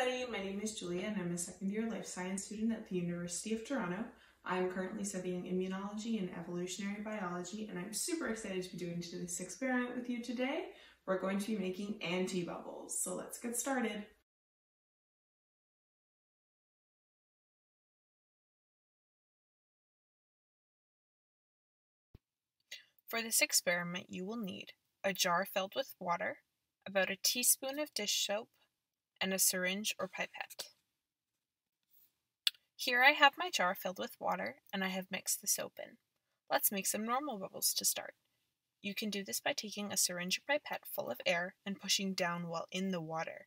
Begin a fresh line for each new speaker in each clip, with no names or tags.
everybody, my name is Julia and I'm a second year life science student at the University of Toronto. I'm currently studying immunology and evolutionary biology and I'm super excited to be doing this experiment with you today. We're going to be making antibubbles, so let's get started. For this experiment you will need a jar filled with water, about a teaspoon of dish soap, and a syringe or pipette. Here I have my jar filled with water and I have mixed the soap in. Let's make some normal bubbles to start. You can do this by taking a syringe or pipette full of air and pushing down while in the water.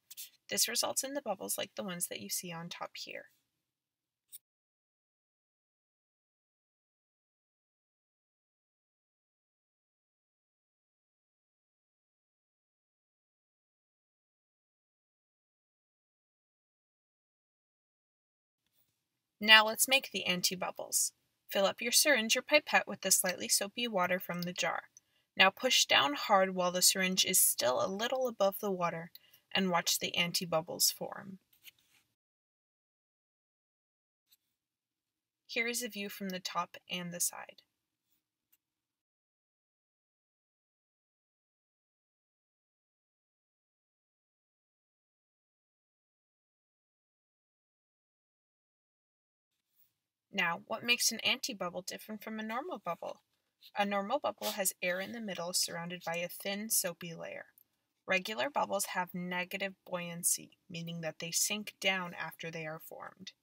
This results in the bubbles like the ones that you see on top here. Now let's make the antibubbles. Fill up your syringe or pipette with the slightly soapy water from the jar. Now push down hard while the syringe is still a little above the water and watch the antibubbles form. Here is a view from the top and the side. Now, what makes an antibubble different from a normal bubble? A normal bubble has air in the middle surrounded by a thin, soapy layer. Regular bubbles have negative buoyancy, meaning that they sink down after they are formed.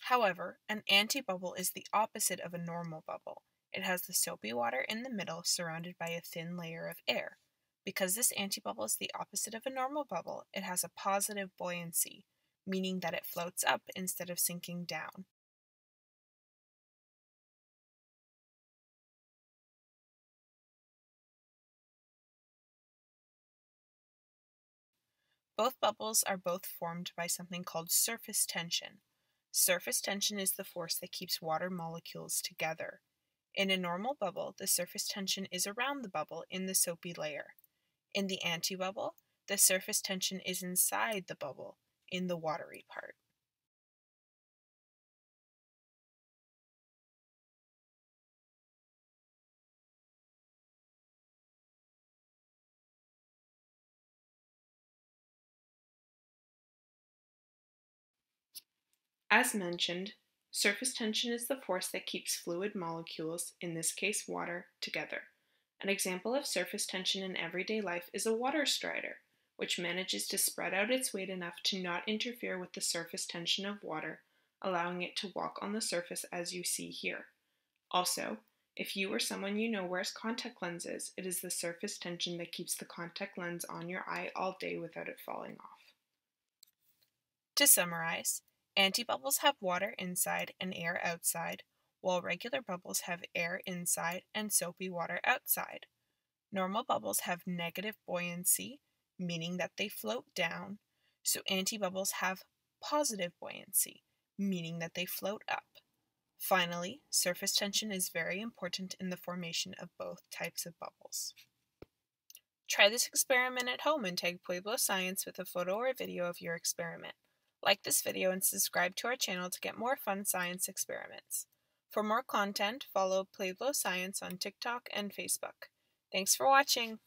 However, an antibubble is the opposite of a normal bubble. It has the soapy water in the middle surrounded by a thin layer of air. Because this antibubble is the opposite of a normal bubble, it has a positive buoyancy, meaning that it floats up instead of sinking down. Both bubbles are both formed by something called surface tension. Surface tension is the force that keeps water molecules together. In a normal bubble, the surface tension is around the bubble in the soapy layer. In the antibubble, the surface tension is inside the bubble, in the watery part. As mentioned, surface tension is the force that keeps fluid molecules, in this case water, together. An example of surface tension in everyday life is a water strider, which manages to spread out its weight enough to not interfere with the surface tension of water, allowing it to walk on the surface as you see here. Also, if you or someone you know wears contact lenses, it is the surface tension that keeps the contact lens on your eye all day without it falling off. To summarize, antibubbles have water inside and air outside, while regular bubbles have air inside and soapy water outside. Normal bubbles have negative buoyancy, meaning that they float down, so antibubbles have positive buoyancy, meaning that they float up. Finally, surface tension is very important in the formation of both types of bubbles. Try this experiment at home and tag Pueblo Science with a photo or video of your experiment. Like this video and subscribe to our channel to get more fun science experiments. For more content, follow Pueblo Science on TikTok and Facebook. Thanks for watching!